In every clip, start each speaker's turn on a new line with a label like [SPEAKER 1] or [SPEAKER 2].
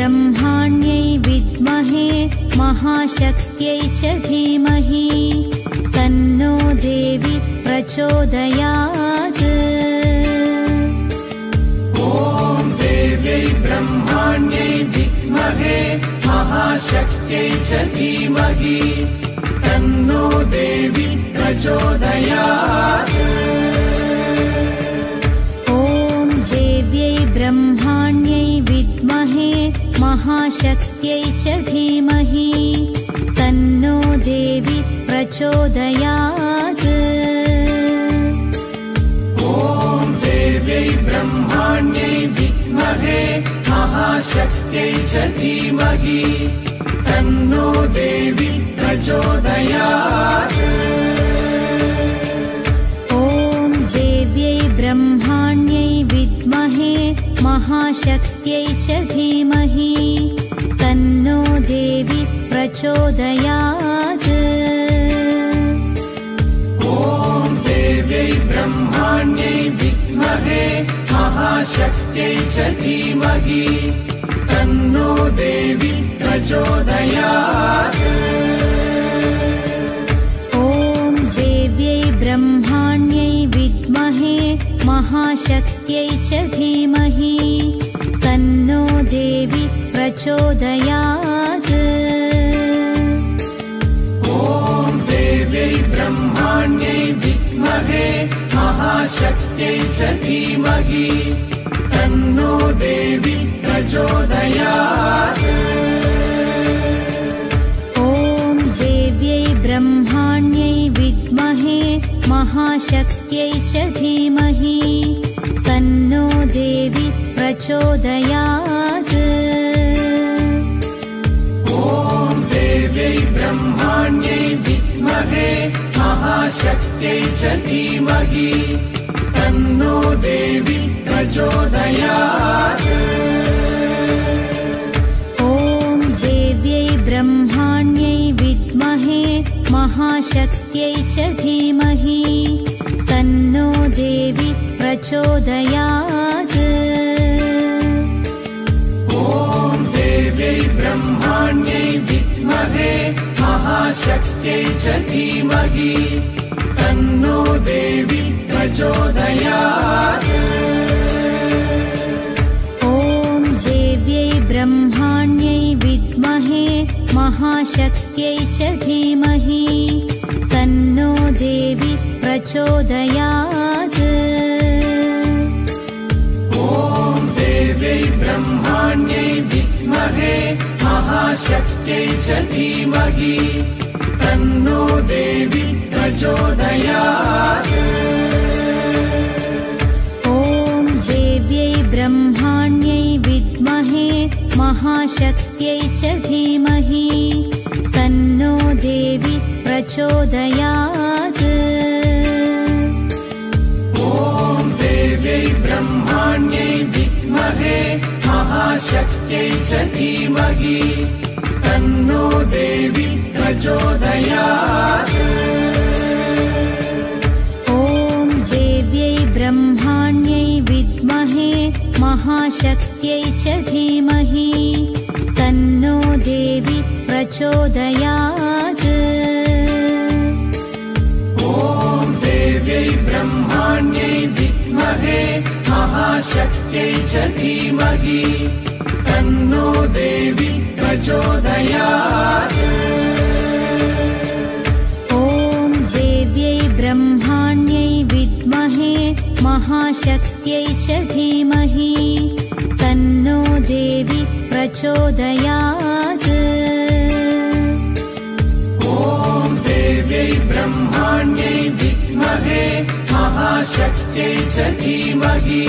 [SPEAKER 1] ब्रह्माण्यै विद्महे महाशक्त्यै च धीमहि तन्नो देवी प्रचोदयात्।
[SPEAKER 2] ॐ देव्यै ब्रह्माण्यै विद्महे महाशक्त्यै च धीमहि तन्नो देवी प्रचोदयात्।
[SPEAKER 1] ॐ देव्यै ब्रह्माण्यै विद्महे महाशक्त्यै च धीमहि तन्नो देवी प्रचोदयात्।
[SPEAKER 2] ॐ देव्यै ब्रह्माण्यै विद्महे महाशक्त्यै च धीमहि तन्नो देवी प्रचोदयात्।
[SPEAKER 1] ॐ देव्यै ब्रह्माण्यै विद्महे महाशक्त्यै च धीमहि तन्नो देवी प्रचोदयात्।
[SPEAKER 2] ॐ देव्यै ब्रह्माण्यै विद्महे महाशक्त्यै च धीमहि तन्नो देवी प्रचोदयात्।
[SPEAKER 1] ॐ देव्यै ब्रह्माण्यै विद्महे महाशक्त्यै च धीमहि तन्नो देवी प्रचोदयात्।
[SPEAKER 2] ॐ देव्यै ब्रह्माण्यै विद्महे महाशक्त्यै च धीमहि तन्नो देवी प्रचोदयात्।
[SPEAKER 1] ॐ देव्यै ब्रह्माण्यै विद्महे महाशक्त्यै च धीमहि तन्नो देवी प्रचोदयात्।
[SPEAKER 2] ॐ देव्यै ब्रह्माण्यै विद्महे महाशक्त्यै च धीमहि तन्नो देवी प्रचोदयात्।
[SPEAKER 1] ॐ देव्यै ब्रह्माण्यै विद्महे महाशक्त्यै च धीमहि तन्नो देवी प्रचोदयात्।
[SPEAKER 2] ॐ देव्यै ब्रह्माण्यै विद्महे महाशक्त्यै च धीमहि तन्नो देवी प्रचोदयात्।
[SPEAKER 1] ॐ देव्यै ब्रह्माण्यै विद्महे महाशक्त्यै च धीमहि तन्नो देवी प्रचोदयात्।
[SPEAKER 2] ॐ देव्यै ब्रह्माण्यै विद्महे महाशक्त्यै च धीमहि तन्नो देवी प्रचोदयात्।
[SPEAKER 1] ॐ देव्यै ब्रह्माण्यै विद्महे महाशक्त्यै च धीमहि तन्नो देवी प्रचोदयात्।
[SPEAKER 2] ॐ देव्यै ब्रह्माण्यै विद्महे महाशक्त्यै च धीमहि तन्नो देवी प्रचोदयात्।
[SPEAKER 1] ॐ देव्यै ब्रह्माण्यै विद्महे महाशक्त्यै च धीमहि तन्नो देवी प्रचोदयात्।
[SPEAKER 2] ॐ देव्यै ब्रह्माण्यै विद्महे महाशक्त्यै च धीमहि तन्नो देवी प्रचोदयात्।
[SPEAKER 1] ॐ देव्यै ब्रह्माण्यै विद्महे महाशक्त्यै च धीमहि तन्नो देवी प्रचोदयात्।
[SPEAKER 2] ॐ देव्यै ब्रह्माण्यै विद्महे महाशक्त्यै च धीमहि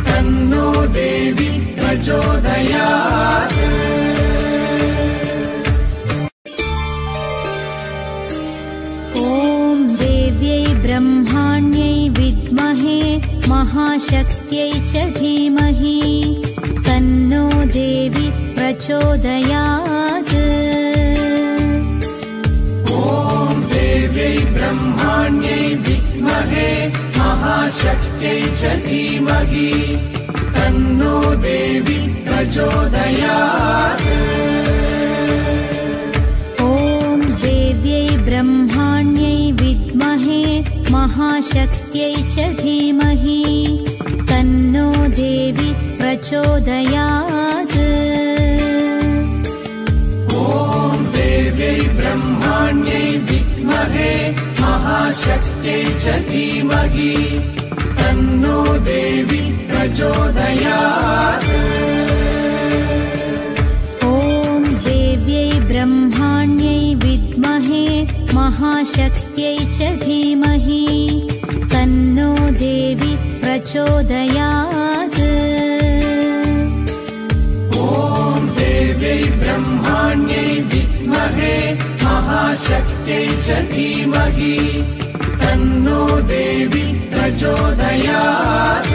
[SPEAKER 2] तन्नो देवी प्रचोदयात्।
[SPEAKER 1] ॐ देव्यै ब्रह्माण्यै विद्महे महाशक्त्यै च धीमहि तन्नो देवी प्रचोदयात्।
[SPEAKER 2] ॐ देव्यै ब्रह्माण्यै विद्महे महाशक्त्यै च धीमहि तन्नो देवी प्रचोदयात्।
[SPEAKER 1] ॐ देव्यै ब्रह्माण्यै विद्महे महाशक्त्यै च धीमहि तन्नो देवी प्रचोदयात्।
[SPEAKER 2] ॐ देव्यै ब्रह्माण्यै विद्महे महाशक्त्यै च धीमहि तन्नो देवी प्रचोदयात्।
[SPEAKER 1] ॐ देव्यै ब्रह्माण्यै विद्महे महाशक्त्यै च धीमहि तन्नो देवी प्रचोदयात्।
[SPEAKER 2] ॐ देव्यै ब्रह्माण्यै विद्महे महाशक्त्यै च धीमहि तन्नो देवी प्रचोदयात्।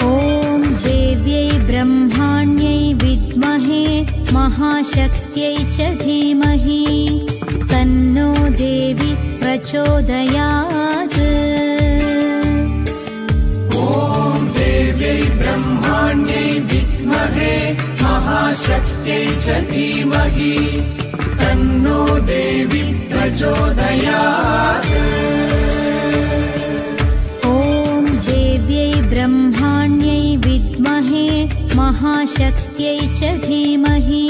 [SPEAKER 1] ॐ देव्यै ब्रह्माण्यै विद्महे महाशक्त्यै च धीमहि तन्नो देवी प्रचोदयात्।
[SPEAKER 2] ॐ देव्यै ब्रह्माण्यै विद्महे महाशक्त्यै च धीमहि तन्नो देवी प्रचोदयात्।
[SPEAKER 1] ॐ देव्यै ब्रह्माण्यै विद्महे महाशक्त्यै च धीमहि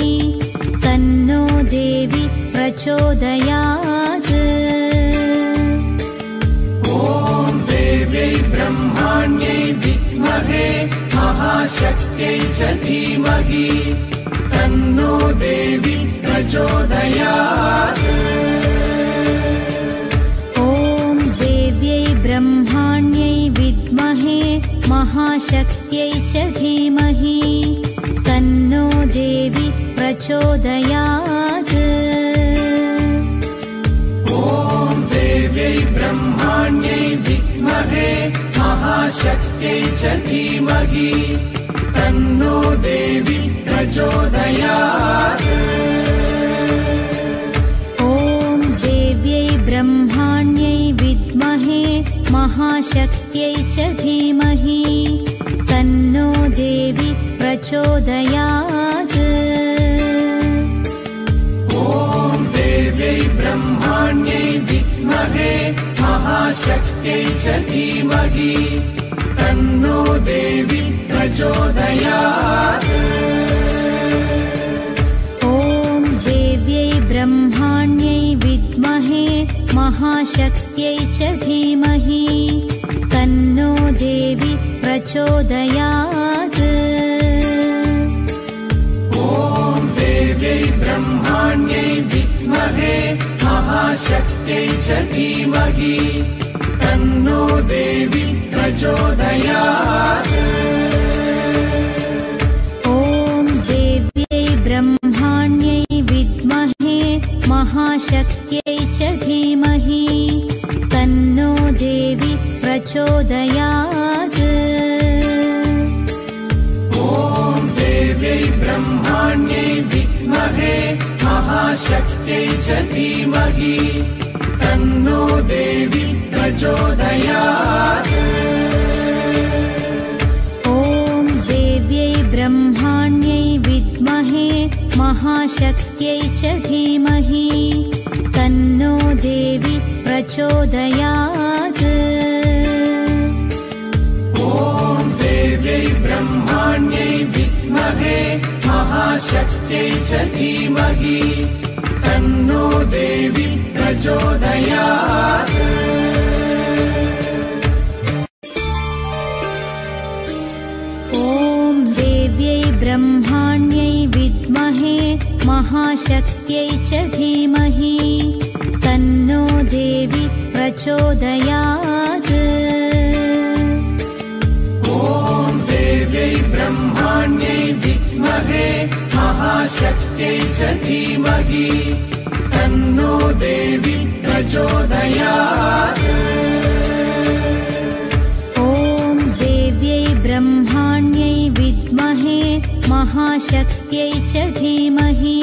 [SPEAKER 1] तन्नो देवी प्रचोदयात्।
[SPEAKER 2] ॐ देव्यै ब्रह्माण्यै विद्महे महाशक्त्यै च धीमहि तन्नो देवी प्रचोदयात्।
[SPEAKER 1] ॐ देव्यै ब्रह्माण्यै विद्महे महाशक्त्यै च धीमहि तन्नो देवी प्रचोदयात्।
[SPEAKER 2] ॐ देव्यै ब्रह्माण्यै विद्महे महाशक्त्यै च धीमहि तन्नो देवी प्रचोदयात्।
[SPEAKER 1] ॐ देव्यै ब्रह्माण्यै विद्महे महाशक्त्यै च धीमहि तन्नो देवी प्रचोदयात्।
[SPEAKER 2] ॐ देव्यै ब्रह्माण्यै विद्महे महाशक्त्यै च धीमहि तन्नो देवी प्रचोदयात्।
[SPEAKER 1] ॐ देव्यै ब्रह्माण्यै विद्महे महाशक्त्यै च धीमहि तन्नो देवी प्रचोदयात्।
[SPEAKER 2] ॐ देव्यै ब्रह्माण्यै विद्महे महाशक्त्यै च धीमहि तन्नो देवी प्रचोदयात्।
[SPEAKER 1] ॐ देव्यै ब्रह्माण्यै विद्महे महाशक्त्यै च धीमहि तन्नो देवी प्रचोदयात्।
[SPEAKER 2] ॐ देव्यै ब्रह्माण्यै विद्महे महाशक्त्यै च धीमहि तन्नो देवी प्रचोदयात्।
[SPEAKER 1] ॐ देव्यै ब्रह्माण्यै विद्महे महाशक्त्यै च धीमहि तन्नो देवी प्रचोदयात्।
[SPEAKER 2] ॐ देव्यै ब्रह्माण्यै विद्महे महाशक्त्यै च धीमहि तन्नो देवी प्रचोदयात्।
[SPEAKER 1] ॐ देव्यै ब्रह्माण्यै विद्महे महाशक्त्यै च धीमहि तन्नो देवी प्रचोदयात्।
[SPEAKER 2] ॐ देव्यै ब्रह्माण्यै विद्महे महाशक्त्यै च धीमहि तन्नो देवी प्रचोदयात्।
[SPEAKER 1] ॐ देव्यै ब्रह्माण्यै विद्महे महाशक्त्यै च धीमहि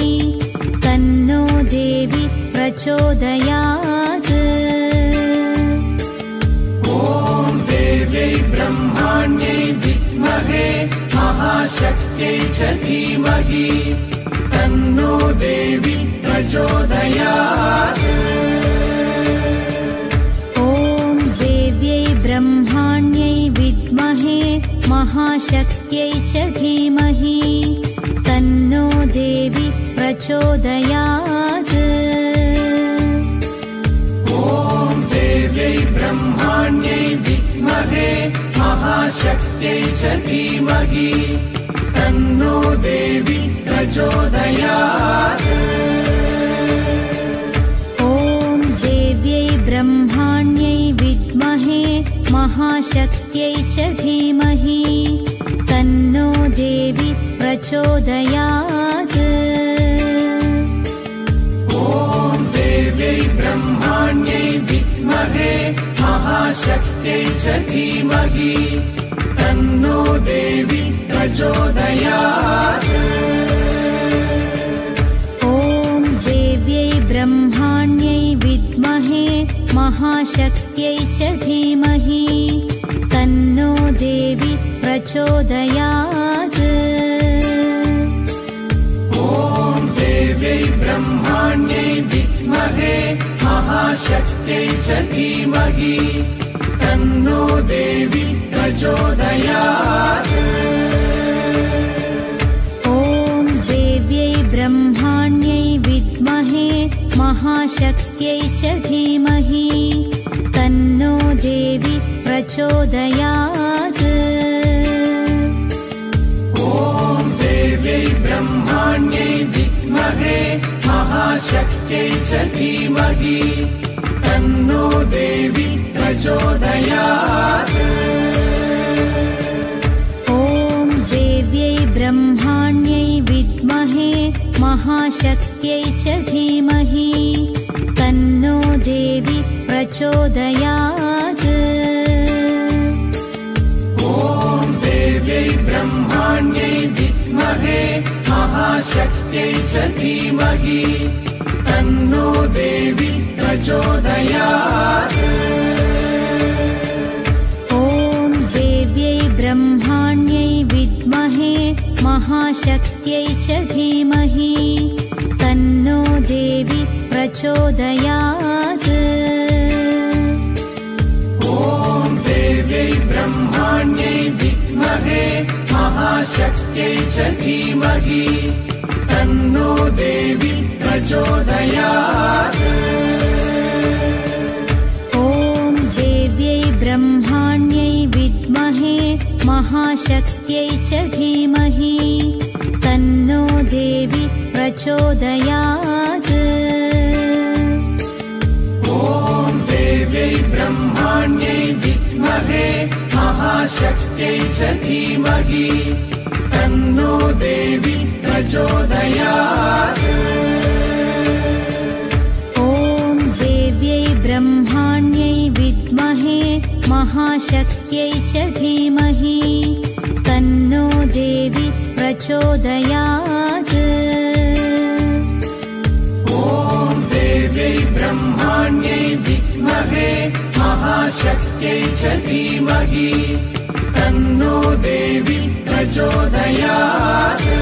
[SPEAKER 1] तन्नो देवी प्रचोदयात्।
[SPEAKER 2] ॐ देव्यै ब्रह्माण्यै विद्महे महाशक्त्यै च धीमहि तन्नो देवी प्रचोदयात्।
[SPEAKER 1] ॐ देव्यै ब्रह्माण्यै विद्महे महाशक्त्यै च धीमहि तन्नो देवी प्रचोदयात्।
[SPEAKER 2] ॐ देव्यै ब्रह्माण्यै विद्महे महाशक्त्यै च धीमहि तन्नो देवी प्रचोदयात्।
[SPEAKER 1] ॐ देव्यै ब्रह्माण्यै विद्महे महाशक्त्यै च धीमहि तन्नो देवी प्रचोदयात्।
[SPEAKER 2] ॐ देव्यै ब्रह्माण्यै विद्महे महाशक्त्यै च धीमहि तन्नो देवी प्रचोदयात्।
[SPEAKER 1] ॐ देव्यै ब्रह्माण्यै विद्महे महाशक्त्यै च धीमहि तन्नो देवी प्रचोदयात्।
[SPEAKER 2] ॐ देव्यै ब्रह्माण्यै विद्महे महाशक्त्यै च धीमहि तन्नो देवी प्रचोदयात्।
[SPEAKER 1] ॐ देव्यै ब्रह्माण्यै विद्महे महाशक्त्यै च धीमहि तन्नो देवी प्रचोदयात्।
[SPEAKER 2] ॐ देव्यै ब्रह्माण्यै विद्महे महाशक्त्यै च धीमहि तन्नो देवी प्रचोदयात्।
[SPEAKER 1] ॐ देव्यै ब्रह्माण्यै विद्महे महाशक्त्यै च धीमहि तन्नो देवी प्रचोदयात्।
[SPEAKER 2] ॐ देव्यै ब्रह्माण्यै विद्महे महाशक्त्यै च धीमहि तन्नो देवी प्रचोदयात्।
[SPEAKER 1] ॐ देव्यै ब्रह्माण्यै विद्महे महाशक्त्यै च धीमहि तन्नो देवी प्रचोदयात्।
[SPEAKER 2] ॐ देव्यै ब्रह्माण्यै विद्महे महाशक्त्यै च धीमहि तन्नो देवी प्रचोदयात्।
[SPEAKER 1] ॐ देव्यै ब्रह्माण्यै विद्महे महाशक्त्यै च धीमहि तन्नो देवी प्रचोदयात्।
[SPEAKER 2] ॐ देव्यै ब्रह्माण्यै विद्महे महाशक्त्यै च धीमहि तन्नो देवी प्रचोदयात्।
[SPEAKER 1] ॐ देव्यै ब्रह्माण्यै विद्महे महाशक्त्यै च धीमहि तन्नो देवी प्रचोदयात्।
[SPEAKER 2] ॐ देव्यै ब्रह्माण्यै विद्महे महाशक्त्यै च धीमहि तन्नो देवी प्रचोदयात्।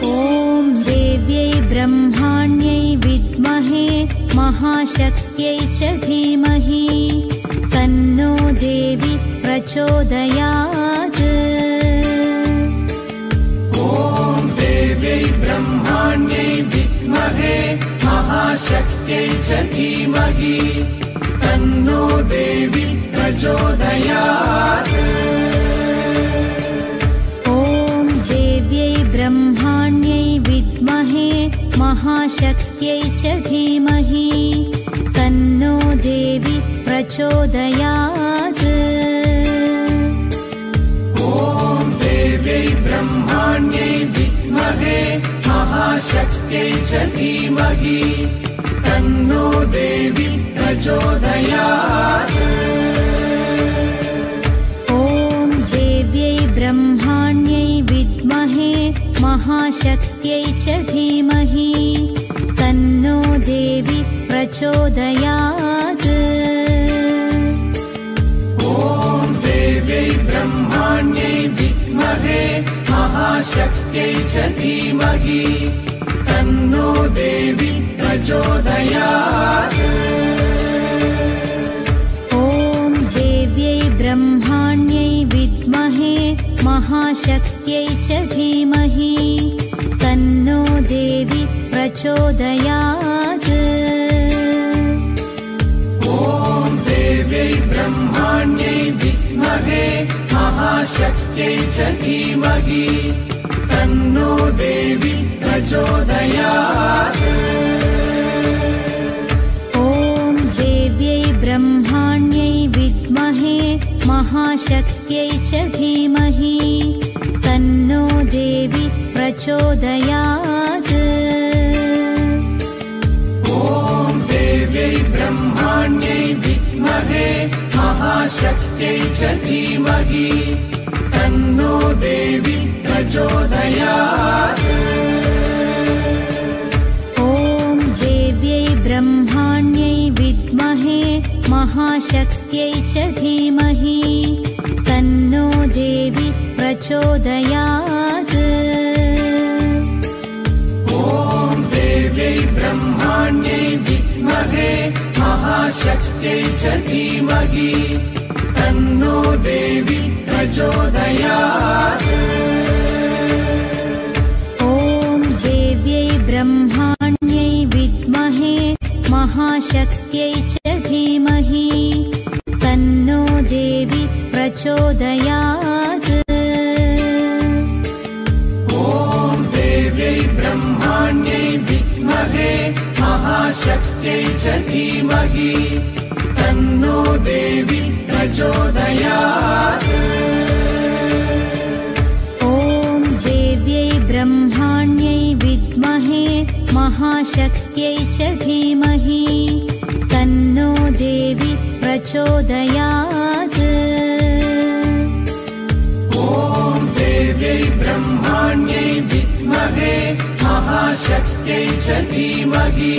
[SPEAKER 1] ॐ देव्यै ब्रह्माण्यै विद्महे महाशक्त्यै च धीमहि तन्नो देवी प्रचोदयात्।
[SPEAKER 2] ॐ देव्यै ब्रह्माण्यै विद्महे महाशक्त्यै च धीमहि तन्नो देवी प्रचोदयात्।
[SPEAKER 1] ॐ देव्यै ब्रह्माण्यै विद्महे महाशक्त्यै च धीमहि तन्नो देवी प्रचोदयात्।
[SPEAKER 2] ॐ देव्यै ब्रह्माण्यै विद्महे महाशक्त्यै च धीमहि तन्नो देवी प्रचोदयात्।
[SPEAKER 1] ॐ देव्यै ब्रह्माण्यै विद्महे महाशक्त्यै च धीमहि तन्नो देवी प्रचोदयात्।
[SPEAKER 2] महाशक्त्यै च धीमहि तन्नो देवी प्रचोदयात्।
[SPEAKER 1] ॐ देव्यै ब्रह्माण्यै विद्महे महाशक्त्यै च धीमहि तन्नो देवी प्रचोदयात्।
[SPEAKER 2] ॐ देव्यै ब्रह्माण्यै विद्महे महाशक्त्यै च धीमहि तन्नो देवी प्रचोदयात्।
[SPEAKER 1] ॐ देव्यै ब्रह्माण्यै विद्महे महाशक्त्यै च धीमहि तन्नो देवी प्रचोदयात्।
[SPEAKER 2] ॐ देव्यै ब्रह्माण्यै विद्महे महाशक्त्यै च धीमहि तन्नो देवी प्रचोदयात्।
[SPEAKER 1] ॐ देव्यै ब्रह्माण्यै विद्महे महाशक्त्यै च धीमहि तन्नो देवी प्रचोदयात्।
[SPEAKER 2] ॐ देव्यै ब्रह्माण्यै विद्महे महाशक्त्यै च धीमहि तन्नो देवी प्रचोदयात्।
[SPEAKER 1] ॐ देव्यै ब्रह्माण्यै विद्महे महाशक्त्यै च धीमहि तन्नो देवी प्रचोदयात्।
[SPEAKER 2] ॐ देव्यै ब्रह्माण्यै विद्महे महाशक्त्यै च धीमहि तन्नो देवी प्रचोदयात्।
[SPEAKER 1] ॐ देव्यै ब्रह्माण्यै विद्महे महाशक्त्यै च धीमहि तन्नो देवी प्रचोदयात्।
[SPEAKER 2] ॐ देव्यै ब्रह्माण्यै विद्महे महाशक्त्यै च धीमहि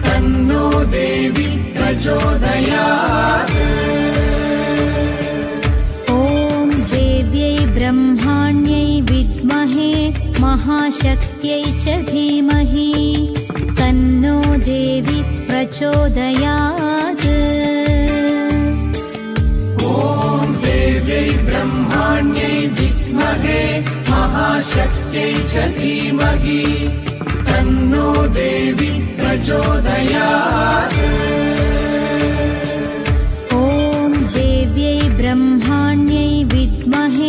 [SPEAKER 2] तन्नो देवी प्रचोदयात्।
[SPEAKER 1] ॐ देव्यै ब्रह्माण्यै विद्महे महाशक्त्यै च धीमहि तन्नो देवी प्रचोदयात्।
[SPEAKER 2] ॐ देव्यै ब्रह्माण्यै विद्महे महाशक्त्यै च धीमहि तन्नो देवी प्रचोदयात्।
[SPEAKER 1] ॐ देव्यै ब्रह्माण्यै विद्महे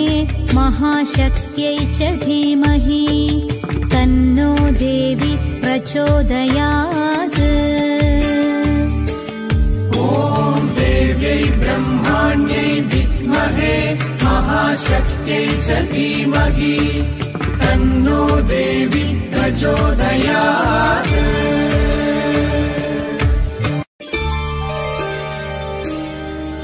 [SPEAKER 1] महाशक्त्यै च धीमहि तन्नो देवी प्रचोदयात्।
[SPEAKER 2] ॐ देव्यै ब्रह्माण्यै विद्महे महाशक्त्यै च धीमहि तन्नो देवी प्रचोदयात्।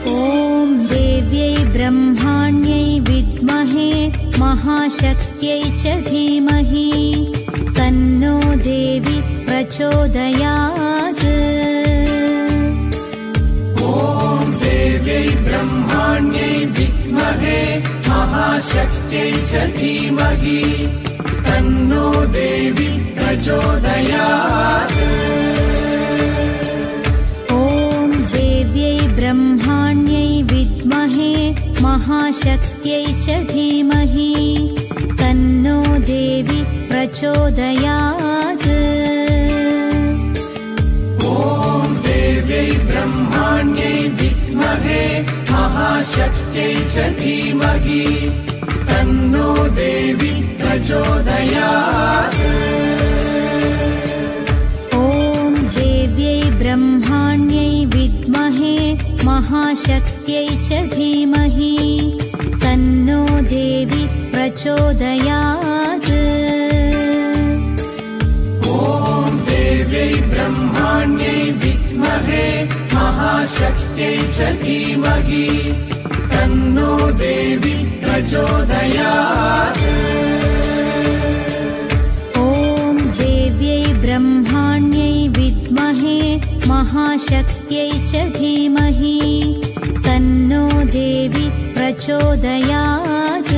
[SPEAKER 1] ॐ देव्यै ब्रह्माण्यै विद्महे महाशक्त्यै च धीमहि तन्नो देवी प्रचोदयात्।
[SPEAKER 2] ॐ देव्यै ब्रह्माण्यै विद्महे महाशक्त्यै च धीमहि तन्नो देवी प्रचोदयात्।
[SPEAKER 1] ॐ देव्यै ब्रह्माण्यै विद्महे महाशक्त्यै च धीमहि तन्नो देवी प्रचोदयात्।
[SPEAKER 2] ॐ देव्यै ब्रह्माण्यै विद्महे महाशक्त्यै च धीमहि तन्नो देवी प्रचोदयात्।
[SPEAKER 1] ॐ देव्यै ब्रह्माण्यै विद्महे महाशक्त्यै च धीमहि तन्नो देवी प्रचोदयात्।
[SPEAKER 2] ॐ देव्यै ब्रह्माण्यै विद्महे महाशक्त्यै च धीमहि तन्नो देवी प्रचोदयात्।
[SPEAKER 1] ॐ देव्यै ब्रह्माण्यै विद्महे महाशक्त्यै च धीमहि तन्नो देवी प्रचोदयात्।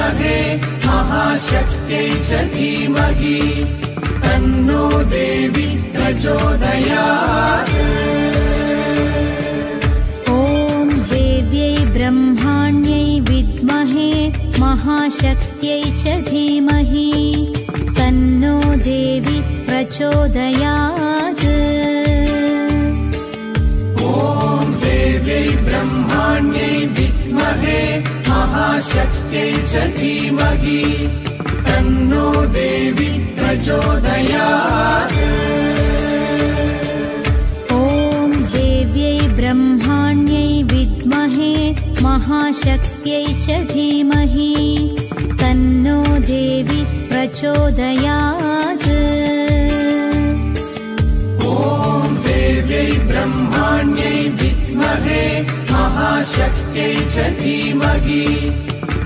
[SPEAKER 2] विद्महे महाशक्त्यै च धीमहि तन्नो देवी प्रचोदयात्।
[SPEAKER 1] ॐ देव्यै ब्रह्माण्यै विद्महे महाशक्त्यै च धीमहि तन्नो देवी प्रचोदयात्।
[SPEAKER 2] ॐ देव्यै ब्रह्माण्यै विद्महे महाशक्त्यै च धीमहि तन्नो देवी प्रचोदयात्।
[SPEAKER 1] ॐ देव्यै ब्रह्माण्यै विद्महे महाशक्त्यै च धीमहि तन्नो देवी प्रचोदयात्।
[SPEAKER 2] ॐ देव्यै ब्रह्माण्यै विद्महे महाशक्त्यै च धीमहि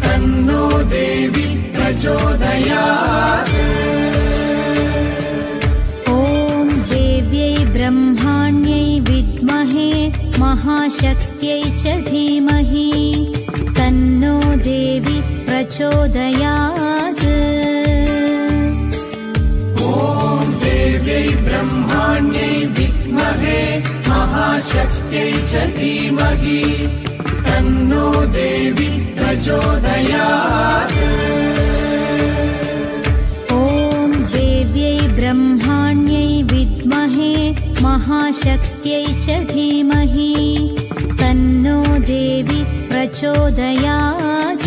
[SPEAKER 2] तन्नो देवी प्रचोदयात्।
[SPEAKER 1] ॐ देव्यै ब्रह्माण्यै विद्महे महाशक्त्यै च धीमहि तन्नो देवी प्रचोदयात्।
[SPEAKER 2] ॐ देव्यै ब्रह्माण्यै विद्महे महाशक्त्यै च धीमहि तन्नो देवी प्रचोदयात्।
[SPEAKER 1] ॐ देव्यै ब्रह्माण्यै विद्महे महाशक्त्यै च धीमहि तन्नो देवी प्रचोदयात्।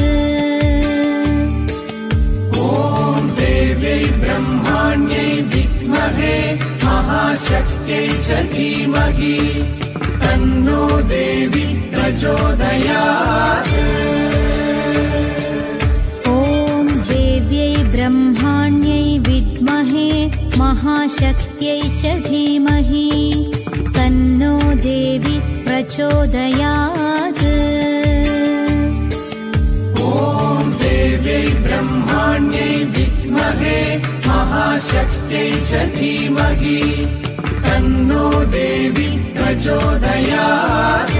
[SPEAKER 2] ॐ देव्यै ब्रह्माण्यै विद्महे महाशक्त्यै च धीमहि तन्नो देवी प्रचोदयात्।
[SPEAKER 1] ॐ देव्यै ब्रह्माण्यै विद्महे महाशक्त्यै च धीमहि तन्नो देवी प्रचोदयात्।
[SPEAKER 2] ॐ देव्यै ब्रह्माण्यै विद्महे महाशक्त्यै च धीमहि तन्नो देवी प्रचोदयात्।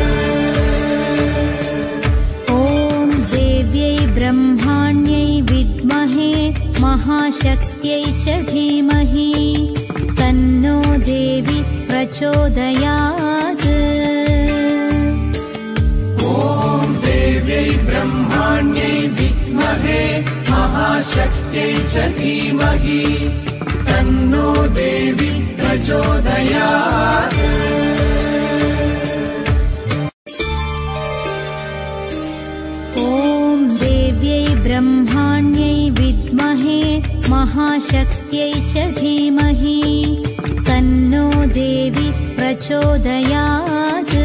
[SPEAKER 1] ॐ देव्यै ब्रह्माण्यै विद्महे महाशक्त्यै च धीमहि तन्नो देवी प्रचोदयात्।
[SPEAKER 2] ॐ देव्यै ब्रह्माण्यै विद्महे महाशक्त्यै च धीमहि तन्नो देवी प्रचोदयात्।
[SPEAKER 1] ॐ देव्यै ब्रह्माण्यै विद्महे महाशक्त्यै च धीमहि तन्नो देवी प्रचोदयात्।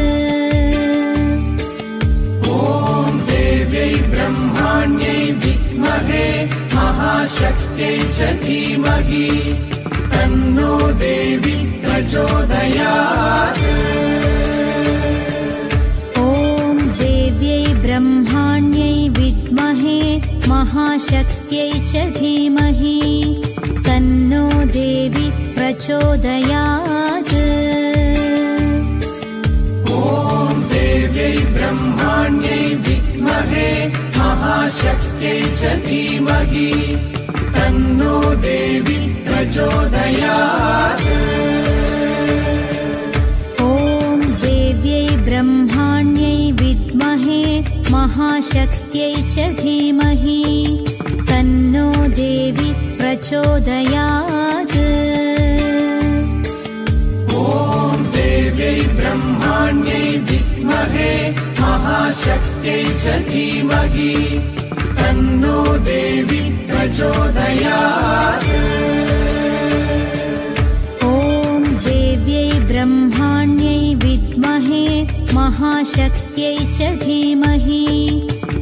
[SPEAKER 2] ॐ देव्यै ब्रह्माण्यै विद्महे महाशक्त्यै च धीमहि तन्नो देवी प्रचोदयात्।
[SPEAKER 1] ॐ देव्यै ब्रह्माण्यै विद्महे महाशक्त्यै च धीमहि तन्नो देवी प्रचोदयात्।
[SPEAKER 2] ॐ देव्यै ब्रह्माण्यै विद्महे महाशक्त्यै च धीमहि तन्नो देवी प्रचोदयात्।
[SPEAKER 1] ॐ देव्यै ब्रह्माण्यै विद्महे महाशक्त्यै च धीमहि तन्नो देवी प्रचोदयात्।
[SPEAKER 2] ॐ देव्यै ब्रह्माण्यै विद्महे महाशक्त्यै च धीमहि तन्नो देवी प्रचोदयात्।
[SPEAKER 1] ॐ देव्यै ब्रह्माण्यै विद्महे महाशक्त्यै च धीमहि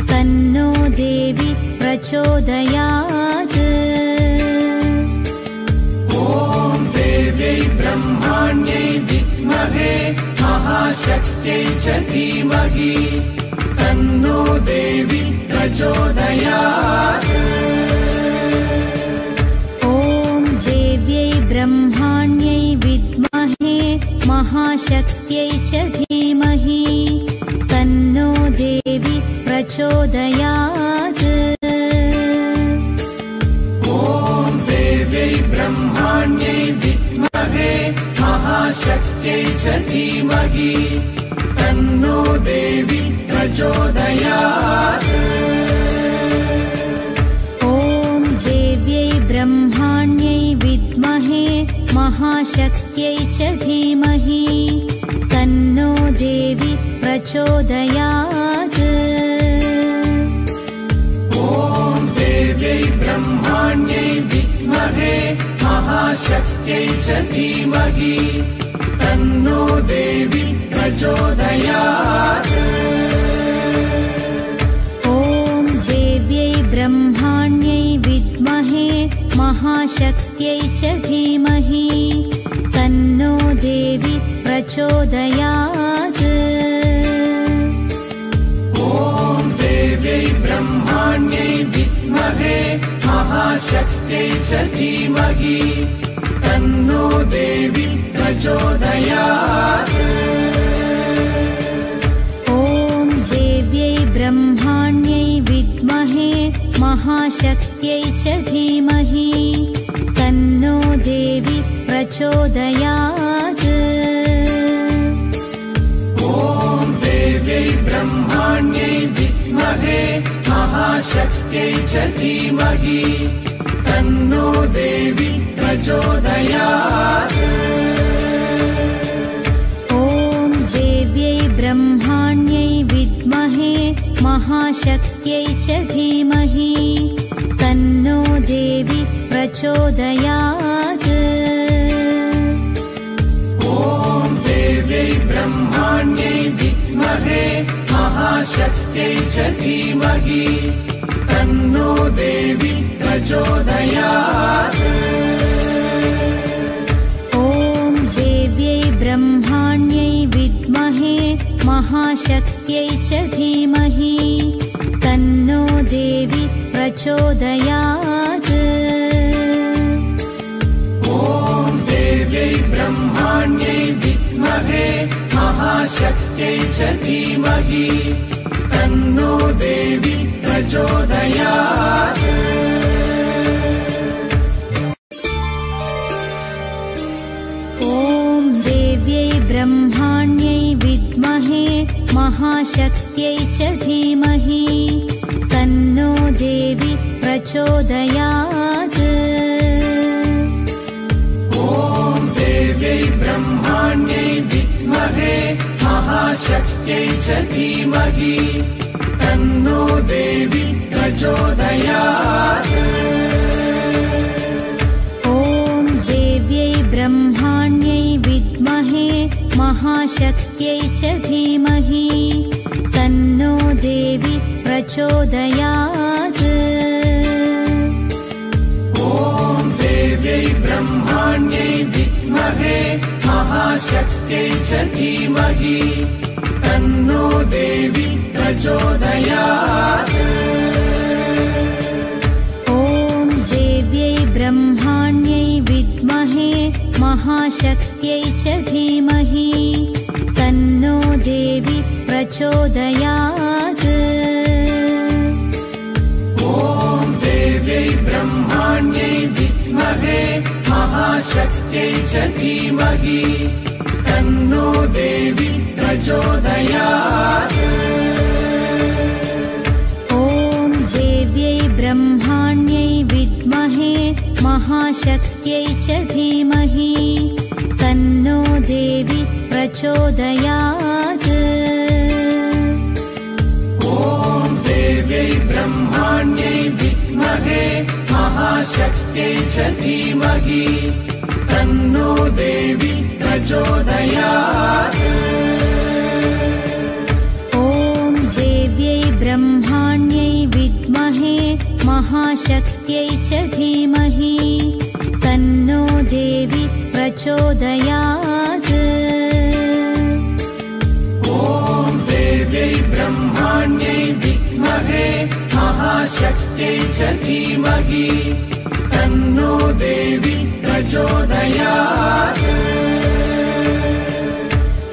[SPEAKER 1] तन्नो देवी प्रचोदयात्।
[SPEAKER 2] ॐ देव्यै ब्रह्माण्यै विद्महे महाशक्त्यै च धीमहि तन्नो देवी प्रचोदयात्।
[SPEAKER 1] ॐ देव्यै ब्रह्माण्यै विद्महे महाशक्त्यै च धीमहि तन्नो देवी प्रचोदयात्।
[SPEAKER 2] महाशक्त्यै च धीमहि तन्नो देवी प्रचोदयात्।
[SPEAKER 1] ॐ देव्यै ब्रह्माण्यै विद्महे महाशक्त्यै च धीमहि तन्नो देवी प्रचोदयात्।
[SPEAKER 2] ॐ देव्यै ब्रह्माण्यै विद्महे महाशक्त्यै च धीमहि तन्नो देवी प्रचोदयात्।
[SPEAKER 1] ॐ देव्यै ब्रह्माण्यै विद्महे महाशक्त्यै च धीमहि तन्नो देवी प्रचोदयात्।
[SPEAKER 2] ॐ देव्यै ब्रह्माण्यै विद्महे महाशक्त्यै च धीमहि तन्नो देवी प्रचोदयात्।
[SPEAKER 1] ॐ देव्यै ब्रह्माण्यै विद्महे महाशक्त्यै च धीमहि तन्नो देवी प्रचोदयात्।
[SPEAKER 2] ॐ देव्यै ब्रह्माण्यै विद्महे महाशक्त्यै च धीमहि तन्नो देवी प्रचोदयात्।
[SPEAKER 1] ॐ देव्यै ब्रह्माण्यै विद्महे महाशक्त्यै च धीमहि तन्नो देवी प्रचोदयात्।
[SPEAKER 2] ॐ देव्यै ब्रह्माण्यै विद्महे महाशक्त्यै च धीमहि तन्नो देवी प्रचोदयात्।
[SPEAKER 1] ॐ देव्यै ब्रह्माण्यै विद्महे महाशक्त्यै च धीमहि तन्नो देवी प्रचोदयात्।
[SPEAKER 2] ॐ देव्यै ब्रह्माण्यै विद्महे महाशक्त्यै च धीमहि तन्नो देवी प्रचोदयात्।
[SPEAKER 1] ॐ देव्यै ब्रह्माण्यै विद्महे महाशक्त्यै च धीमहि तन्नो देवी प्रचोदयात्।
[SPEAKER 2] ॐ देव्यै ब्रह्माण्यै विद्महे महाशक्त्यै च धीमहि तन्नो देवी प्रचोदयात्।
[SPEAKER 1] ॐ देव्यै ब्रह्माण्यै विद्महे महाशक्त्यै च धीमहि तन्नो देवी प्रचोदयात्।
[SPEAKER 2] ॐ देव्यै ब्रह्माण्यै विद्महे महाशक्त्यै च धीमहि तन्नो देवी प्रचोदयात्।
[SPEAKER 1] ॐ देव्यै ब्रह्माण्यै विद्महे महाशक्त्यै च धीमहि तन्नो देवी प्रचोदयात्।
[SPEAKER 2] ॐ देव्यै ब्रह्माण्यै विद्महे महाशक्त्यै च धीमहि तन्नो देवी प्रचोदयात्।
[SPEAKER 1] ॐ देव्यै ब्रह्माण्यै विद्महे महाशक्त्यै च धीमहि तन्नो देवी प्रचोदयात्।
[SPEAKER 2] ॐ देव्यै ब्रह्माण्यै विद्महे महाशक्त्यै च धीमहि तन्नो देवी प्रचोदयात्।
[SPEAKER 1] ॐ देव्यै ब्रह्माण्यै विद्महे महाशक्त्यै च धीमहि तन्नो देवी प्रचोदयात्।
[SPEAKER 2] ॐ देव्यै ब्रह्माण्यै विद्महे महाशक्त्यै च धीमहि तन्नो देवी प्रचोदयात्।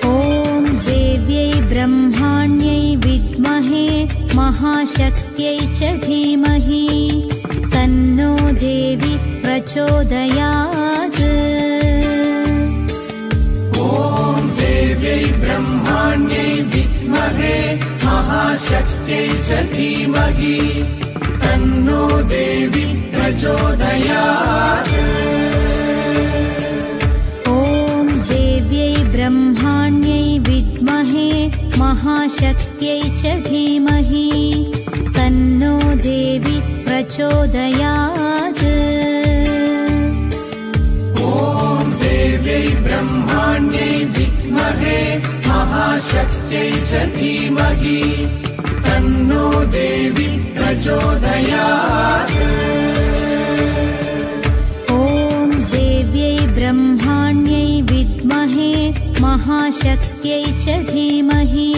[SPEAKER 1] ॐ देव्यै ब्रह्माण्यै विद्महे महाशक्त्यै च धीमहि तन्नो देवी प्रचोदयात्।
[SPEAKER 2] महाशक्त्यै च धीमहि तन्नो देवी प्रचोदयात्।
[SPEAKER 1] ॐ देव्यै ब्रह्माण्यै विद्महे महाशक्त्यै च धीमहि तन्नो देवी प्रचोदयात्।
[SPEAKER 2] ॐ देव्यै ब्रह्माण्यै विद्महे महाशक्त्यै च धीमहि तन्नो देवी प्रचोदयात्।
[SPEAKER 1] ॐ देव्यै ब्रह्माण्यै विद्महे महाशक्त्यै च धीमहि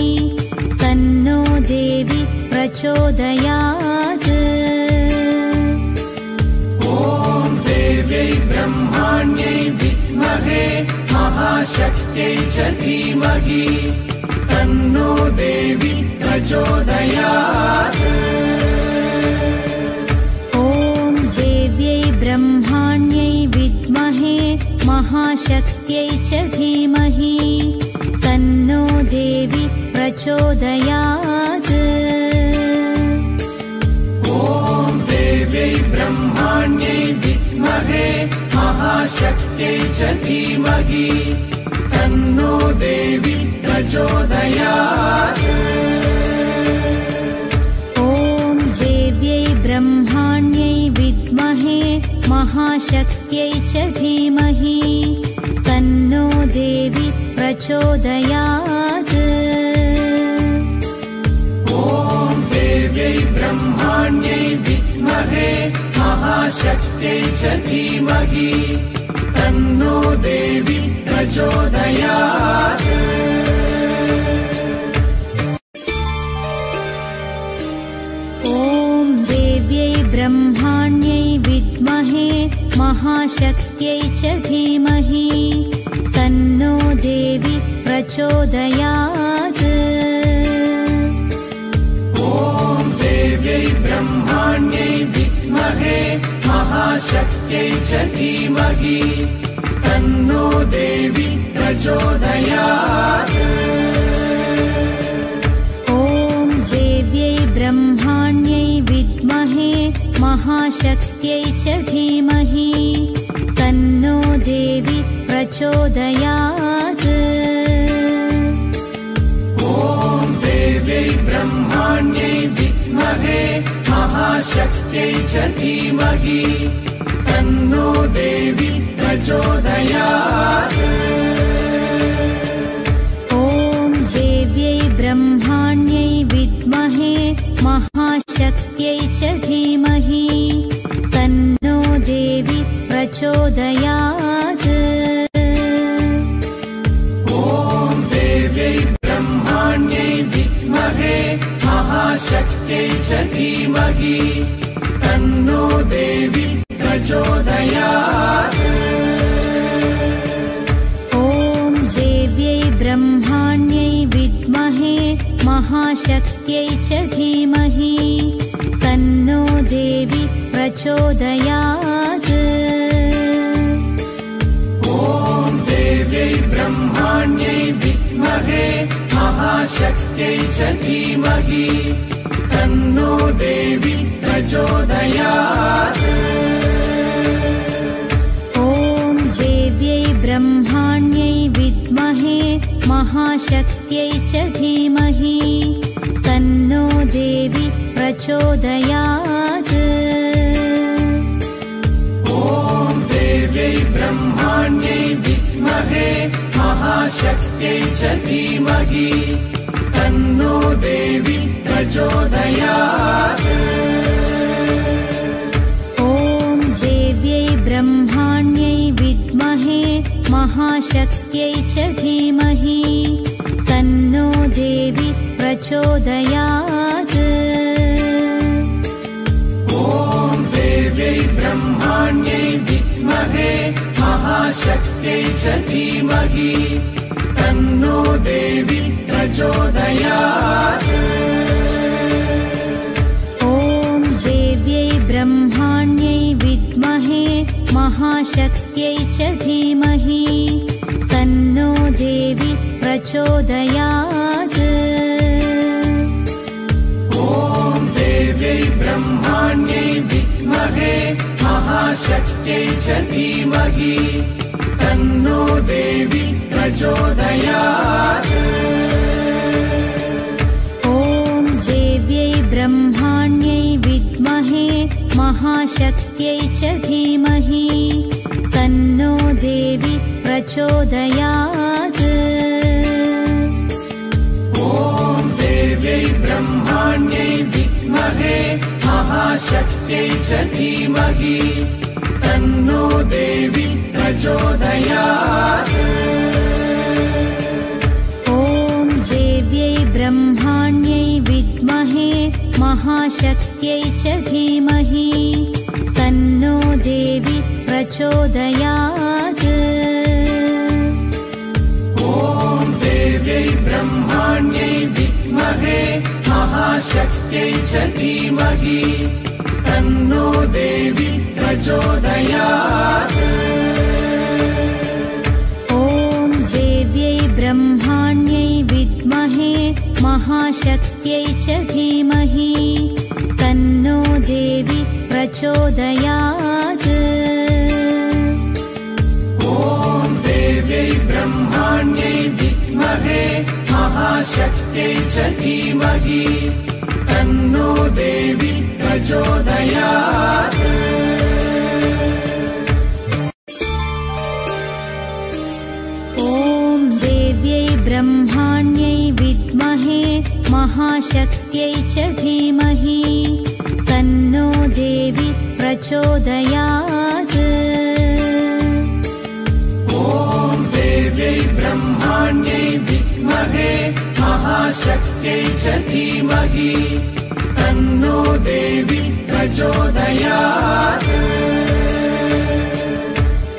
[SPEAKER 1] तन्नो देवी प्रचोदयात्।
[SPEAKER 2] ॐ देव्यै ब्रह्माण्यै विद्महे महाशक्त्यै च धीमहि तन्नो देवी प्रचोदयात्।
[SPEAKER 1] ॐ देव्यै ब्रह्माण्यै विद्महे महाशक्त्यै च धीमहि तन्नो देवी प्रचोदयात्।
[SPEAKER 2] ॐ देव्यै ब्रह्माण्यै विद्महे महाशक्त्यै च धीमहि तन्नो देवी प्रचोदयात्।
[SPEAKER 1] ॐ देव्यै ब्रह्माण्यै विद्महे महाशक्त्यै च धीमहि तन्नो देवी प्रचोदयात्।
[SPEAKER 2] ॐ देव्यै ब्रह्माण्यै विद्महे महाशक्त्यै च धीमहि तन्नो देवी प्रचोदयात्।
[SPEAKER 1] ॐ देव्यै ब्रह्माण्यै विद्महे महाशक्त्यै च धीमहि तन्नो देवी प्रचोदयात्।
[SPEAKER 2] ॐ देव्यै ब्रह्माण्यै विद्महे महाशक्त्यै च धीमहि तन्नो देवी प्रचोदयात्।
[SPEAKER 1] ॐ देव्यै ब्रह्माण्यै विद्महे महाशक्त्यै च धीमहि तन्नो देवी प्रचोदयात्।
[SPEAKER 2] ॐ देव्यै ब्रह्माण्यै विद्महे महाशक्त्यै च धीमहि तन्नो देवी प्रचोदयात्।
[SPEAKER 1] ॐ देव्यै ब्रह्माण्यै विद्महे महाशक्त्यै च धीमहि तन्नो देवी प्रचोदयात्।
[SPEAKER 2] ॐ देव्यै ब्रह्माण्यै विद्महे महाशक्त्यै च धीमहि तन्नो देवी प्रचोदयात्।
[SPEAKER 1] ॐ देव्यै ब्रह्माण्यै विद्महे महाशक्त्यै च धीमहि तन्नो देवी प्रचोदयात्।
[SPEAKER 2] ॐ देव्यै ब्रह्माण्यै विद्महे महाशक्त्यै च धीमहि तन्नो देवी प्रचोदयात्।
[SPEAKER 1] ॐ देव्यै ब्रह्माण्यै विद्महे महाशक्त्यै च धीमहि तन्नो देवी प्रचोदयात्।
[SPEAKER 2] ॐ देव्यै ब्रह्माण्यै विद्महे महाशक्त्यै च धीमहि तन्नो देवी प्रचोदयात्।
[SPEAKER 1] ॐ देव्यै ब्रह्माण्यै विद्महे महाशक्त्यै च धीमहि तन्नो देवी प्रचोदयात्।
[SPEAKER 2] ॐ देव्यै ब्रह्माण्यै विद्महे महाशक्त्यै च धीमहि तन्नो देवी प्रचोदयात्।
[SPEAKER 1] ॐ देव्यै ब्रह्माण्यै विद्महे महाशक्त्यै च धीमहि तन्नो देवी प्रचोदयात्।
[SPEAKER 2] महाशक्त्यै च धीमहि तन्नो देवी प्रचोदयात्।
[SPEAKER 1] ॐ देव्यै ब्रह्माण्यै विद्महे महाशक्त्यै च धीमहि तन्नो देवी प्रचोदयात्।
[SPEAKER 2] ॐ देव्यै ब्रह्माण्यै विद्महे महाशक्त्यै च धीमहि तन्नो देवी प्रचोदयात्।
[SPEAKER 1] ॐ देव्यै ब्रह्माण्यै विद्महे महाशक्त्यै च धीमहि तन्नो देवी प्रचोदयात्।
[SPEAKER 2] ॐ देव्यै ब्रह्माण्यै विद्महे महाशक्त्यै च धीमहि तन्नो देवी प्रचोदयात्।
[SPEAKER 1] ॐ देव्यै ब्रह्माण्यै विद्महे महाशक्त्यै च धीमहि तन्नो देवी प्रचोदयात्।
[SPEAKER 2] ॐ देव्यै ब्रह्माण्यै विद्महे महाशक्त्यै च धीमहि तन्नो देवी प्रचोदयात्।
[SPEAKER 1] ॐ देव्यै ब्रह्माण्यै विद्महे महाशक्त्यै च धीमहि तन्नो देवी प्रचोदयात्।
[SPEAKER 2] ॐ देव्यै ब्रह्माण्यै विद्महे महाशक्त्यै च धीमहि तन्नो देवी प्रचोदयात्।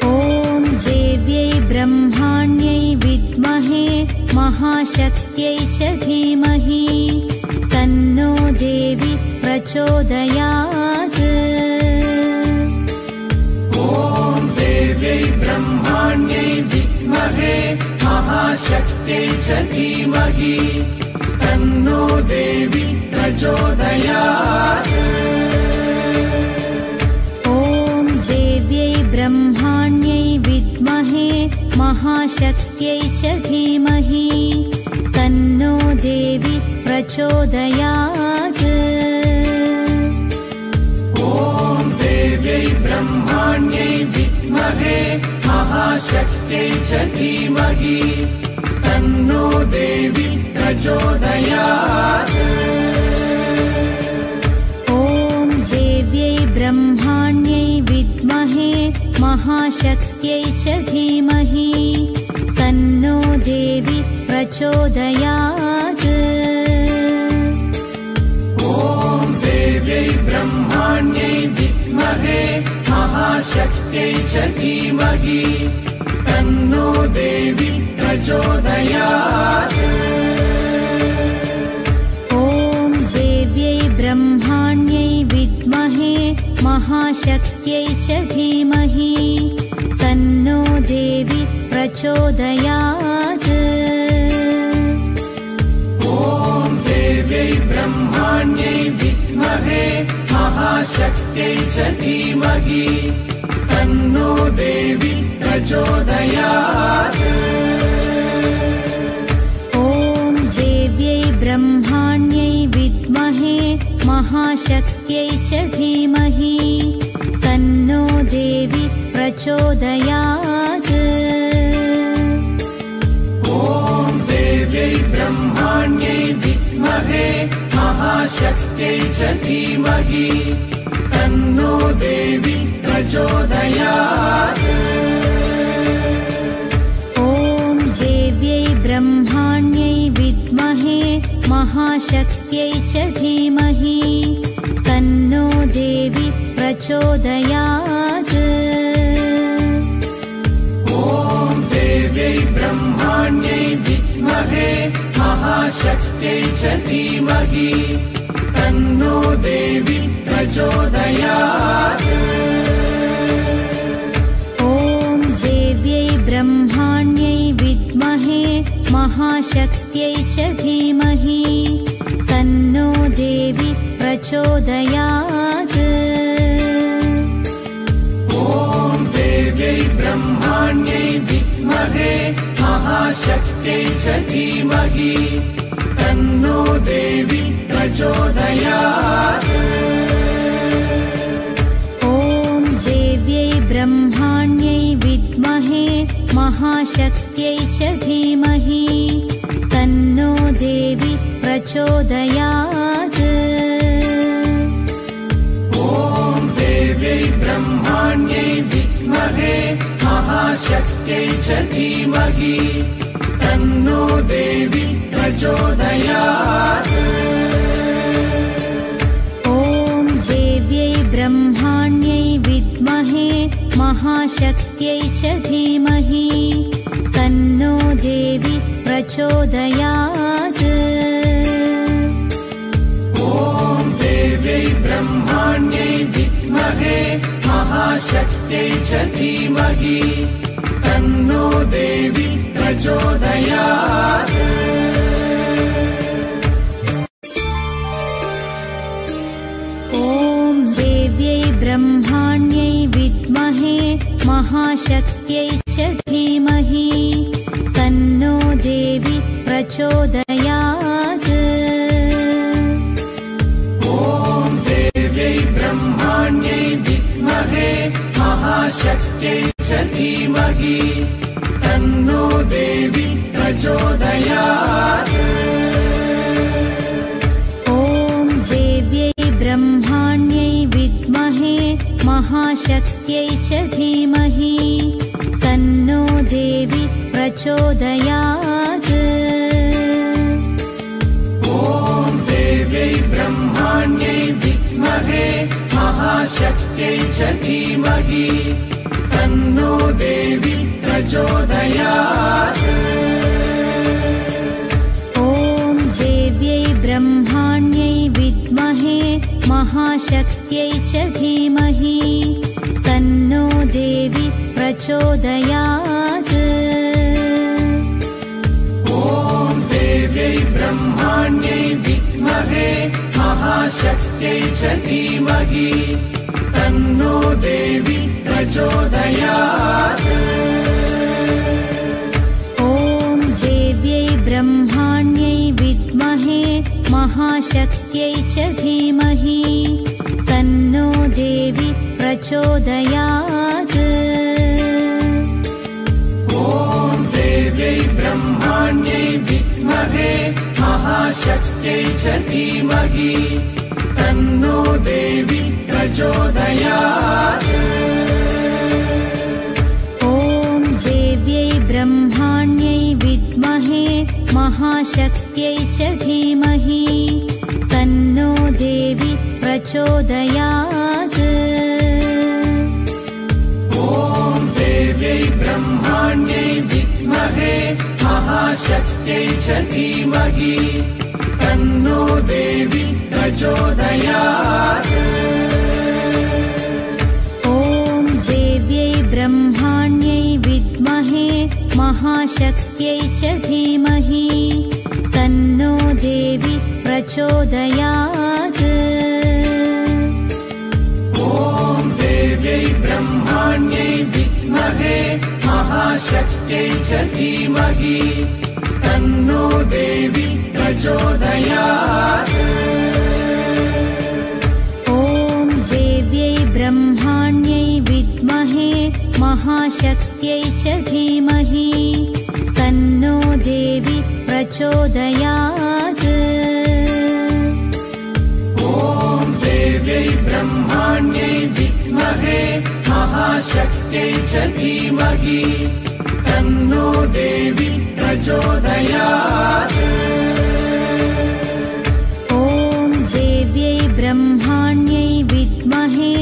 [SPEAKER 1] ॐ देव्यै ब्रह्माण्यै विद्महे महाशक्त्यै च धीमहि तन्नो देवी प्रचोदयात्।
[SPEAKER 2] ॐ देव्यै ब्रह्माण्यै विद्महे महाशक्त्यै च धीमहि तन्नो देवी प्रचोदयात्।
[SPEAKER 1] ॐ देव्यै ब्रह्माण्यै विद्महे महाशक्त्यै च धीमहि तन्नो देवी प्रचोदयात्।
[SPEAKER 2] ॐ देव्यै ब्रह्माण्यै विद्महे महाशक्त्यै च धीमहि तन्नो देवी प्रचोदयात्।
[SPEAKER 1] ॐ देव्यै ब्रह्माण्यै विद्महे महाशक्त्यै च धीमहि तन्नो देवी प्रचोदयात्।
[SPEAKER 2] ॐ देव्यै ब्रह्माण्यै विद्महे महाशक्त्यै च धीमहि तन्नो देवी प्रचोदयात्।
[SPEAKER 1] ॐ देव्यै ब्रह्माण्यै विद्महे महाशक्त्यै च धीमहि तन्नो देवी प्रचोदयात्।
[SPEAKER 2] ॐ देव्यै ब्रह्माण्यै विद्महे महाशक्त्यै च धीमहि तन्नो देवी प्रचोदयात्।
[SPEAKER 1] ॐ देव्यै ब्रह्माण्यै विद्महे महाशक्त्यै च धीमहि तन्नो देवी प्रचोदयात्।
[SPEAKER 2] ॐ देव्यै ब्रह्माण्यै विद्महे महाशक्त्यै च धीमहि तन्नो देवी प्रचोदयात्।
[SPEAKER 1] ॐ देव्यै ब्रह्माण्यै विद्महे महाशक्त्यै च धीमहि तन्नो देवी प्रचोदयात्।
[SPEAKER 2] ॐ देव्यै ब्रह्माण्यै विद्महे महाशक्त्यै च धीमहि तन्नो देवी प्रचोदयात्।
[SPEAKER 1] ॐ देव्यै ब्रह्माण्यै विद्महे महाशक्त्यै च धीमहि तन्नो देवी प्रचोदयात्। ॐ
[SPEAKER 2] विद्महे महाशक्त्यै च धीमहि तन्नो देवी प्रचोदयात्।
[SPEAKER 1] ॐ देव्यै ब्रह्माण्यै विद्महे महाशक्त्यै च धीमहि तन्नो देवी प्रचोदयात्।
[SPEAKER 2] ॐ देव्यै ब्रह्माण्यै विद्महे महाशक्त्यै च धीमहि तन्नो देवी प्रचोदयात्।
[SPEAKER 1] ॐ देव्यै ब्रह्माण्यै विद्महे महाशक्त्यै च धीमहि तन्नो देवी प्रचोदयात्।
[SPEAKER 2] ॐ देव्यै ब्रह्माण्यै विद्महे महाशक्त्यै च धीमहि तन्नो देवी प्रचोदयात्।
[SPEAKER 1] ॐ देव्यै ब्रह्माण्यै विद्महे महाशक्त्यै च धीमहि तन्नो देवी प्रचोदयात्।
[SPEAKER 2] ॐ देव्यै ब्रह्माण्यै विद्महे महाशक्त्यै च धीमहि तन्नो देवी प्रचोदयात्।
[SPEAKER 1] ॐ देव्यै ब्रह्माण्यै विद्महे महाशक्त्यै च धीमहि तन्नो देवी प्रचोदयात्।
[SPEAKER 2] ॐ देव्यै ब्रह्माण्यै विद्महे महाशक्त्यै च धीमहि तन्नो देवी प्रचोदयात्।
[SPEAKER 1] ॐ देव्यै ब्रह्माण्यै विद्महे महाशक्त्यै च धीमहि तन्नो देवी प्रचोदयात्।
[SPEAKER 2] ॐ देव्यै ब्रह्माण्यै विद्महे महाशक्त्यै च धीमहि तन्नो देवी प्रचोदयात्।
[SPEAKER 1] ॐ देव्यै ब्रह्माण्यै विद्महे महाशक्त्यै च धीमहि तन्नो देवी प्रचोदयात्।
[SPEAKER 2] ॐ देव्यै ब्रह्माण्यै विद्महे महाशक्त्यै च धीमहि तन्नो देवी प्रचोदयात्।
[SPEAKER 1] ॐ देव्यै ब्रह्माण्यै विद्महे महाशक्त्यै च धीमहि तन्नो देवी प्रचोदयात्।
[SPEAKER 2] ॐ देव्यै ब्रह्माण्यै विद्महे महाशक्त्यै च धीमहि तन्नो देवी प्रचोदयात्।
[SPEAKER 1] ॐ देव्यै ब्रह्माण्यै विद्महे महाशक्त्यै च धीमहि तन्नो देवी प्रचोदयात्।
[SPEAKER 2] ॐ देव्यै ब्रह्माण्यै विद्महे महाशक्त्यै च धीमहि तन्नो देवी प्रचोदयात्।
[SPEAKER 1] ॐ देव्यै ब्रह्माण्यै विद्महे महाशक्त्यै च धीमहि तन्नो देवी प्रचोदयात्।
[SPEAKER 2] ॐ देव्यै ब्रह्माण्यै विद्महे महाशक्त्यै च धीमहि तन्नो देवी प्रचोदयात्।
[SPEAKER 1] ॐ देव्यै ब्रह्माण्यै विद्महे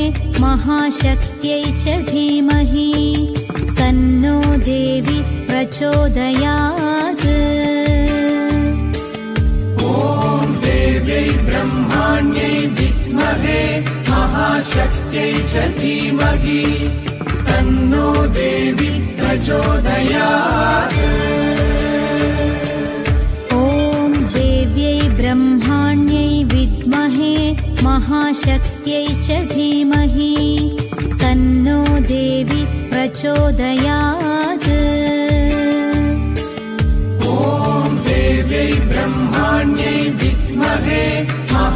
[SPEAKER 1] महाशक्त्यै च धीमहि तन्नो देवी प्रचोदयात्।
[SPEAKER 2] ॐ देव्यै ब्रह्माण्यै विद्महे महाशक्त्यै च धीमहि तन्नो देवी प्रचोदयात्।
[SPEAKER 1] ॐ देव्यै ब्रह्माण्यै विद्महे महाशक्त्यै च धीमहि तन्नो देवी प्रचोदयात्।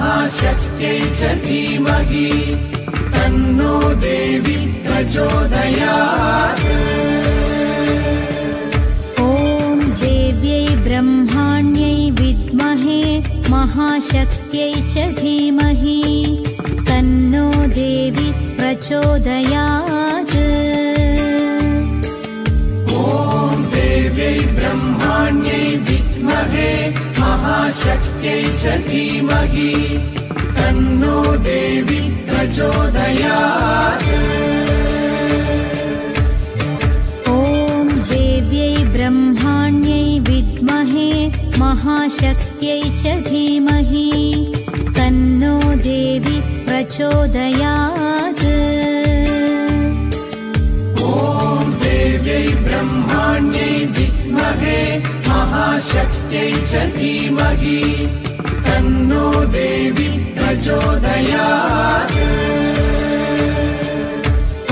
[SPEAKER 2] महाशक्त्यै च धीमहि तन्नो देवी प्रचोदयात्।
[SPEAKER 1] ॐ देव्यै ब्रह्माण्यै विद्महे महाशक्त्यै च धीमहि तन्नो देवी प्रचोदयात्।
[SPEAKER 2] ॐ देव्यै ब्रह्माण्यै विद्महे महाशक्त्यै च धीमहि तन्नो देवी प्रचोदयात्।
[SPEAKER 1] ॐ देव्यै ब्रह्माण्यै विद्महे महाशक्त्यै च धीमहि तन्नो देवी प्रचोदयात्।
[SPEAKER 2] ॐ देव्यै ब्रह्माण्यै विद्महे महाशक्त्यै च धीमहि तन्नो देवी प्रचोदयात्।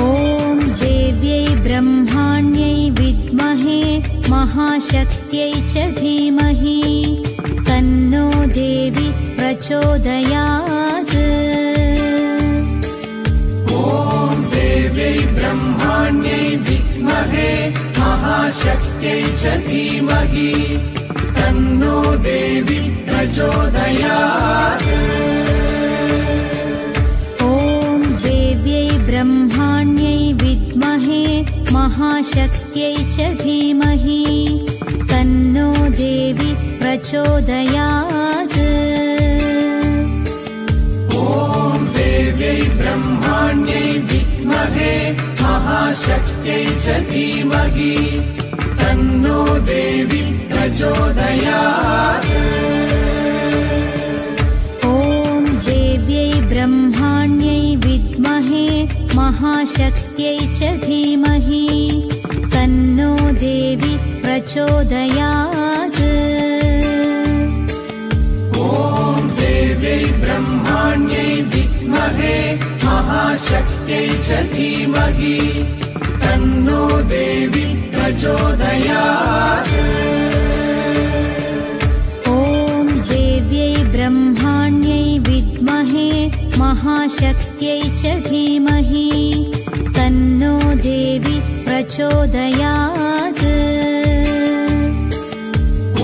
[SPEAKER 1] ॐ देव्यै ब्रह्माण्यै विद्महे महाशक्त्यै च धीमहि तन्नो देवी प्रचोदयात्।
[SPEAKER 2] ॐ देव्यै ब्रह्माण्यै विद्महे महाशक्त्यै च धीमहि तन्नो देवी प्रचोदयात्।
[SPEAKER 1] ॐ देव्यै ब्रह्माण्यै विद्महे महाशक्त्यै च धीमहि तन्नो देवी प्रचोदयात्।
[SPEAKER 2] ॐ देव्यै ब्रह्माण्यै विद्महे महाशक्त्यै च धीमहि तन्नो देवी प्रचोदयात्।
[SPEAKER 1] ॐ देव्यै ब्रह्माण्यै विद्महे महाशक्त्यै च धीमहि तन्नो देवी प्रचोदयात्।
[SPEAKER 2] ॐ देव्यै ब्रह्माण्यै विद्महे महाशक्त्यै च धीमहि तन्नो देवी प्रचोदयात्।
[SPEAKER 1] ॐ देव्यै ब्रह्माण्यै विद्महे महाशक्त्यै च धीमहि तन्नो देवी प्रचोदयात्।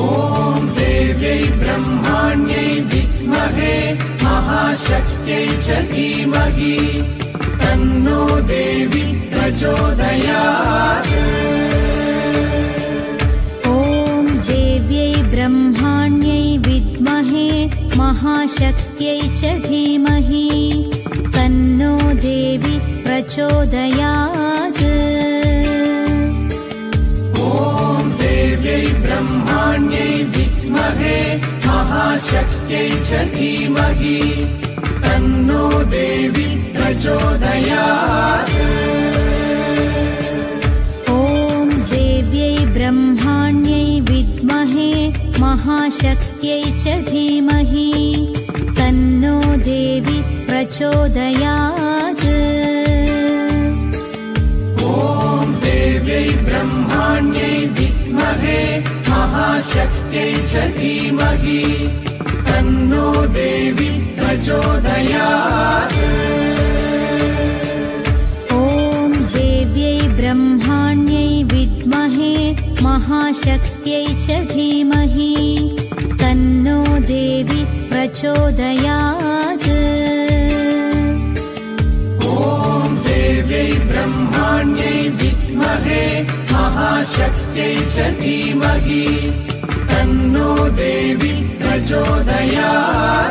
[SPEAKER 2] ॐ देव्यै ब्रह्माण्यै विद्महे महाशक्त्यै च धीमहि तन्नो देवी प्रचोदयात्।
[SPEAKER 1] ॐ देव्यै ब्रह्माण्यै विद्महे महाशक्त्यै च धीमहि तन्नो देवी प्रचोदयात्।
[SPEAKER 2] ॐ देव्यै ब्रह्माण्यै विद्महे महाशक्त्यै च धीमहि तन्नो देवी प्रचोदयात्।
[SPEAKER 1] ॐ देव्यै ब्रह्माण्यै विद्महे महाशक्त्यै च धीमहि तन्नो देवी प्रचोदयात्।
[SPEAKER 2] ॐ देव्यै ब्रह्माण्यै विद्महे महाशक्त्यै च धीमहि तन्नो देवी प्रचोदयात्।
[SPEAKER 1] ॐ देव्यै ब्रह्माण्यै विद्महे महाशक्त्यै च धीमहि तन्नो देवी प्रचोदयात्।
[SPEAKER 2] ॐ देव्यै ब्रह्माण्यै विद्महे महाशक्त्यै च धीमहि तन्नो देवी प्रचोदयात्।